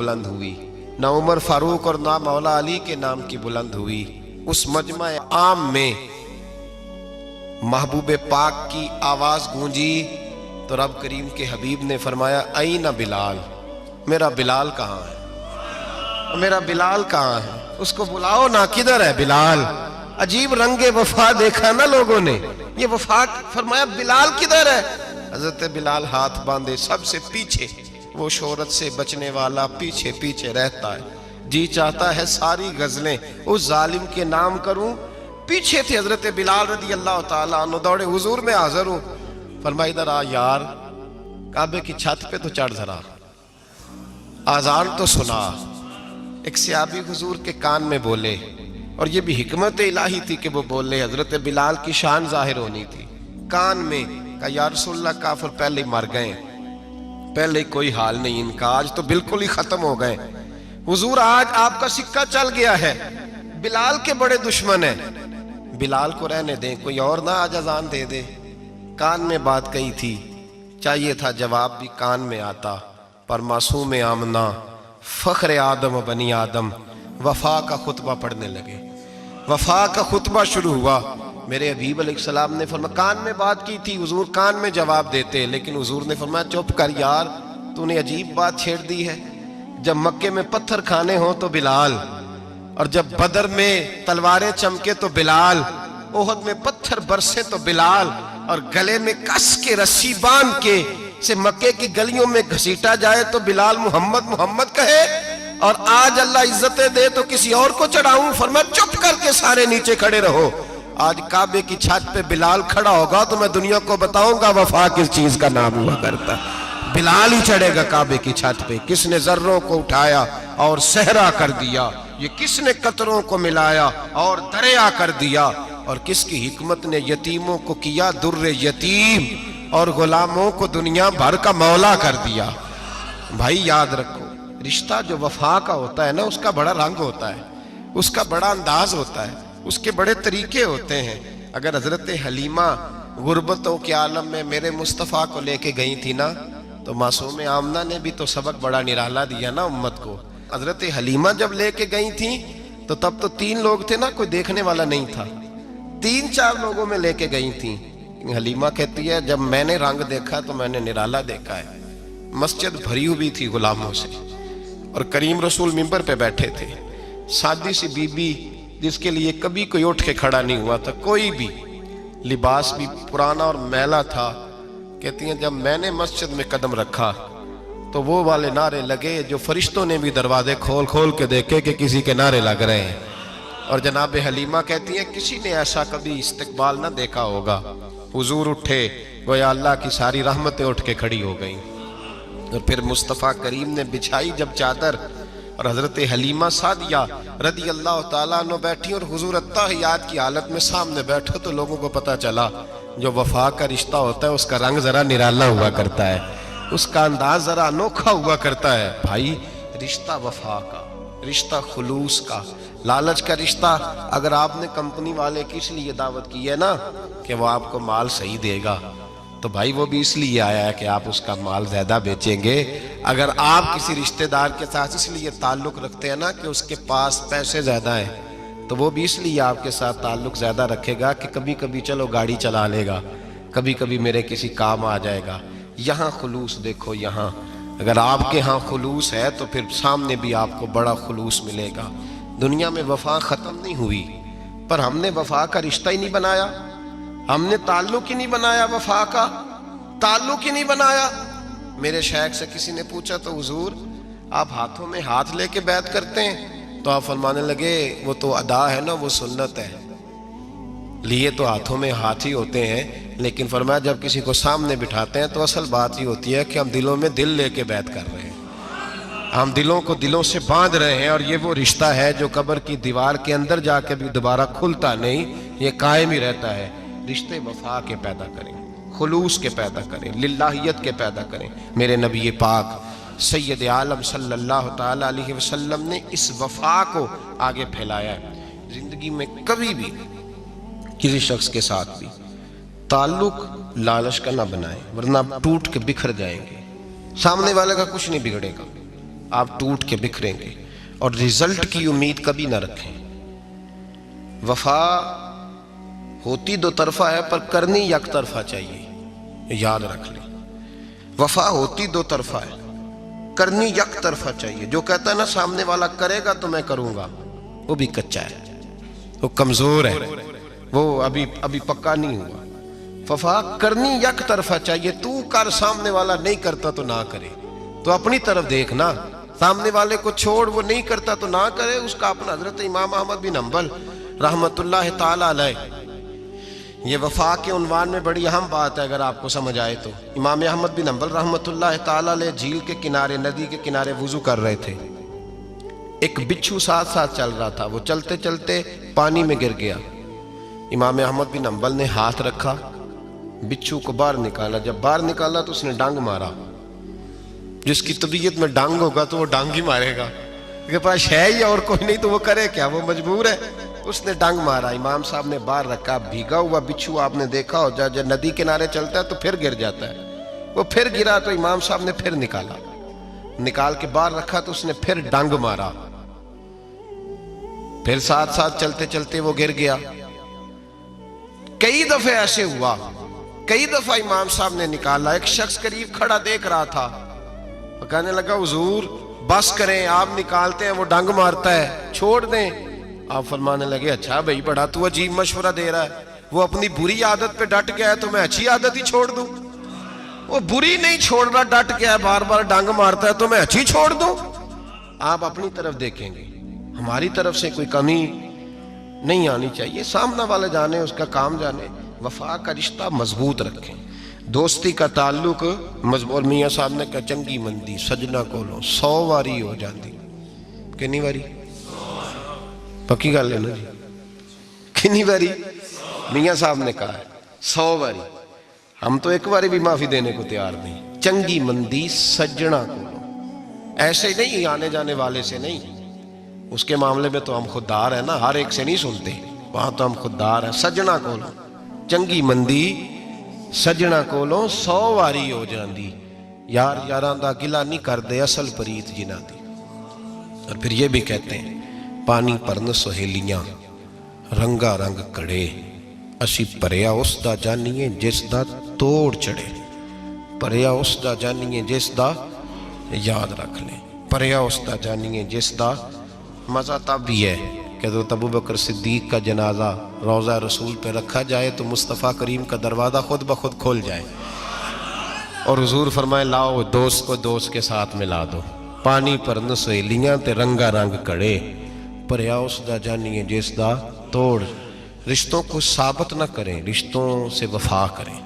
बुलंद हुई, ना उमर फारूक और ना मौला अली के नाम की बुलंद हुई। उस मजमा आम में महबूब पाक की आवाज गूंजी तो रब करीम के हबीब ने फरमाया ऐना बिलाल, मेरा बिलाल कहाँ है, मेरा बिलाल कहाँ है, उसको बुलाओ ना, किधर है बिलाल। अजीब रंगे वफा देखा ना लोगों ने, ये वफा। फरमाया बिलाल किधर है। हजरत बिलाल हाथ बांधे, सबसे पीछे, वो शोहरत से बचने वाला पीछे पीछे रहता है। जी चाहता है सारी गजलें उस जालिम के नाम करूं। पीछे थे हजरत बिलाल रदी अल्लाह ताला अन्हु, दौड़े हुजूर में हाजिर हूं। फरमाया इधर आ यार, काबे की छत पे तो चढ़ जरा, आजान तो सुना। एक सहाबी हुजूर के कान में बोले, और ये भी हिकमत इलाही थी कि वो बोले, हजरत बिलाल की शान जाहिर होनी थी। कान में कहा या रसूलल्लाह, काफिर पहले ही मर गए, पहले कोई हाल नहीं इनका, आज तो बिल्कुल ही खत्म हो गए। हुजूर आज आपका सिक्का चल गया है, बिलाल के बड़े दुश्मन हैं, बिलाल को रहने दें, कोई और ना आज अजान दे दे। कान में बात कही थी, चाहिए था जवाब भी कान में आता, पर मासूम आमना फख्र आदम बनी आदम वफा का खुतबा पढ़ने लगे। वफा का खुतबा शुरू हुआ। मेरे हबीब अलैहिस्सलाम ने फरमाया, कान में बात की थी, हुजूर कान में जवाब देते, लेकिन हुजूर ने फरमाया चुप कर यार, तूने अजीब बात छेड़ दी है। जब मक्के में पत्थर खाने हो तो बिलाल, और जब बदर में तलवारें चमके तो बिलाल, ओहद में पत्थर बरसे तो बिलाल, और गले में कस के रस्सी बांध के से मक्के की गलियों में घसीटा जाए तो बिलाल मोहम्मद मोहम्मद कहे, और आज अल्लाह इज्जतें दे तो किसी और को चढ़ाऊं। फरमाया चुप करके सारे नीचे खड़े रहो। आज काबे की छत पे बिलाल खड़ा होगा तो मैं दुनिया को बताऊंगा वफा किस चीज का नाम हुआ करता। बिलाल ही चढ़ेगा काबे की छत पे। किसने जर्रों को उठाया और सहरा कर दिया, ये किसने कतरों को मिलाया और दरिया कर दिया, और किसकी हिकमत ने यतीमों को किया दुर्रे यतीम और गुलामों को दुनिया भर का मौला कर दिया। भाई याद रखो, रिश्ता जो वफा का होता है ना, उसका बड़ा रंग होता है, उसका बड़ा अंदाज होता है, उसके बड़े तरीके होते हैं। अगर हजरत हलीमा गुर्बतों के आलम में मेरे मुस्तफ़ा को लेके गई थी ना, तो मासूम आमना ने भी तो सबक बड़ा निराला दिया ना उम्मत को। हजरत हलीमा जब लेके गई थी तो तब तो 3 लोग थे ना, कोई देखने वाला नहीं था, 3-4 लोगों में लेके गई थी। हलीमा कहती है जब मैंने रंग देखा तो मैंने निराला देखा है। मस्जिद भरी हुई थी गुलामों से, और करीम रसूल मिंबर पे बैठे थे। सादी सी बीबी जिसके लिए कभी कोई उठ के खड़ा नहीं हुआ था, कोई भी, लिबास भी पुराना और मैला था। कहती हैं जब मैंने मस्जिद में कदम रखा तो वो वाले नारे लगे जो फरिश्तों ने भी दरवाजे खोल खोल के देखे कि किसी के नारे लग रहे हैं। और जनाब हलीमा कहती हैं किसी ने ऐसा कभी इस्तकबाल ना देखा होगा। हुजूर उठे, गोया अल्लाह की सारी रहमतें उठ के खड़ी हो गई। और फिर मुस्तफ़ा करीम ने बिछाई जब चादर, और हजरत हलीमा सादिया रदी अल्लाह ताला अन्हा बैठी, और हुजूर अत्ताहियात की हालत में सामने बैठो। तो लोगों को पता चला जो वफा का रिश्ता होता है उसका रंग जरा निराला हुआ करता है, उसका अंदाज जरा अनोखा हुआ करता है। भाई रिश्ता वफा का, रिश्ता खुलूस का, लालच का रिश्ता। अगर आपने कंपनी वाले की इसलिए दावत की है ना कि वो आपको माल सही देगा, तो भाई वो भी इसलिए आया है कि आप उसका माल ज्यादा बेचेंगे। अगर आप किसी रिश्तेदार के साथ इसलिए ताल्लुक रखते हैं ना कि उसके पास पैसे ज्यादा हैं, तो वो भी इसलिए आपके साथ ताल्लुक ज्यादा रखेगा कि कभी कभी चलो गाड़ी चला लेगा, कभी कभी मेरे किसी काम आ जाएगा। यहाँ खुलूस देखो, यहाँ अगर आपके यहाँ खुलूस है तो फिर सामने भी आपको बड़ा खुलूस मिलेगा। दुनिया में वफा खत्म नहीं हुई, पर हमने वफा का रिश्ता ही नहीं बनाया, हमने ताल्लुक ही नहीं बनाया, वफा का ताल्लुक ही नहीं बनाया। मेरे शेख से किसी ने पूछा तो हुजूर आप हाथों में हाथ लेके बैत करते हैं? तो आप फरमाने लगे वो तो अदा है ना, वो सुन्नत है, लिए तो हाथों में हाथ ही होते हैं, लेकिन फरमाया जब किसी को सामने बिठाते हैं तो असल बात ही होती है कि हम दिलों में दिल लेके बैत कर रहे हैं, हम दिलों को दिलों से बांध रहे हैं। और ये वो रिश्ता है जो कब्र की दीवार के अंदर जाके भी दोबारा खुलता नहीं, ये कायम ही रहता है। रिश्ते वफा के पैदा करें, खुलूस के पैदा करें, लिल्लाहियत के पैदा करें। मेरे नबी पाक सैयद आलम सल्लल्लाहु ताला अलैहि वसल्लम ने इस वफा को आगे फैलाया है। जिंदगी में कभी भी किसी शख्स के साथ भी ताल्लुक लालच का ना बनाए, वरना टूट के बिखर जाएंगे। सामने वाले का कुछ नहीं बिगड़ेगा, آپ ٹوٹ کے بکھریں گے، اور رزلٹ کی امید کبھی نہ رکھیں۔ وفا ہوتی دو طرفہ ہے پر کرنی یک طرفہ چاہیے، یاد رکھ لیں۔ وفا ہوتی دو طرفہ ہے، کرنی یک طرفہ چاہیے۔ جو کہتا ہے نا سامنے والا کرے گا تو میں کروں گا، وہ بھی کچا ہے، وہ کمزور ہے، وہ ابھی پکا نہیں ہوا۔ وفا کرنی یک طرفہ چاہیے، تو کر، سامنے والا نہیں کرتا تو نہ کرے، تو اپنی طرف دیکھنا، سامنے والے کو چھوڑ، وہ نہیں کرتا تو نہ کرے، اس کا اپنا۔ حضرت امام احمد بن حنبل رحمت اللہ تعالی علیہ، یہ وفا کے عنوان میں بڑی اہم بات ہے اگر آپ کو سمجھ آئے تو۔ امام احمد بن حنبل رحمت اللہ تعالی علیہ جھیل کے کنارے، ندی کے کنارے وضو کر رہے تھے، ایک بچھو ساتھ ساتھ چل رہا تھا، وہ چلتے چلتے پانی میں گر گیا۔ امام احمد بن حنبل نے ہاتھ رکھا، بچھو کو باہر نکالا، جب باہر نکالا تو اس نے ڈانگ مارا۔ جس کی طبیعت میں ڈانگ ہوگا تو وہ ڈانگ ہی مارے گا، کہ پاس ہے ہی اور کوئی نہیں تو وہ کرے کیا، وہ مجبور ہے۔ اس نے ڈانگ مارا، امام صاحب نے باہر رکھا، بھیگا ہوا بچھو آپ نے دیکھا ہو، جب ندی کنارے چلتا ہے تو پھر گر جاتا ہے، وہ پھر گرا تو امام صاحب نے پھر نکالا، نکال کے باہر رکھا تو اس نے پھر ڈانگ مارا، پھر ساتھ ساتھ چلتے چلتے وہ گر گیا۔ کئی دفعے ایسے ہوا، کئی دفعہ امام صاحب نے نکالا۔ ایک شخص قریب کھڑا دیکھ رہا تھا، وہ کہنے لگا حضور بس کریں، آپ نکالتے ہیں وہ ڈانگ مارتا ہے، چھوڑ دیں۔ آپ فرمانے لگے اچھا بھائی بڑا تو عجیب مشورہ دے رہا ہے، وہ اپنی بری عادت پہ ڈٹ گیا ہے تو میں اچھی عادت ہی چھوڑ دوں؟ وہ بری نہیں چھوڑ رہا، ڈٹ گیا ہے، بار بار ڈانگ مارتا ہے تو میں اچھی چھوڑ دوں؟ آپ اپنی طرف دیکھیں گے، ہماری طرف سے کوئی کمی نہیں آنی چاہیے، سامنے والے جانے، اس کا کام جانے۔ وفا کا رشتہ مضبوط رکھیں، دوستی کا تعلق مضبوط۔ میاں صاحب نے کہا چنگی مندی سجنا کولوں 100 واری ہو جاندی، کنی واری؟ پکی گل ہے نا جی، کنی واری؟ میاں صاحب نے کہا ہے 100 واری، ہم تو ایک واری بھی معافی دینے کو تیار نہیں۔ چنگی مندی سجنا کولوں، ایسے نہیں آنے جانے والے سے نہیں، اس کے معاملے میں تو ہم خوددار ہیں نا، ہر ایک سے نہیں سنتے، وہاں تو ہم خوددار ہیں۔ سجنا کولوں چنگی مندی سجنا کولوں 100 واری ہو جاندی، یار یاراں دا گلا نہیں کر دے اصل پریت جنہ دی۔ اور پھر یہ بھی کہتے ہیں پانی پرن سہیلیاں رنگا رنگ کڑے، اسی پریا اس دا جانیے جس دا توڑ چڑھے، پریا اس دا جانیے جس دا، یاد رکھ لیں، پریا اس دا جانیے جس دا۔ مزہ تب بھی ہے کہ حضرت ابوبکر صدیق کا جنازہ روضہ رسول پہ رکھا جائے تو مصطفیٰ کریم کا دروازہ خود بخود کھول جائے، اور حضور فرمائے لاؤ دوست کو دوست کے ساتھ ملا دو، پانی پرن سہیلیاں تے رنگا رنگ کڑے، پریا اس دا جانیے جس دا توڑ۔ رشتوں کو ثابت نہ کریں، رشتوں سے وفا کریں۔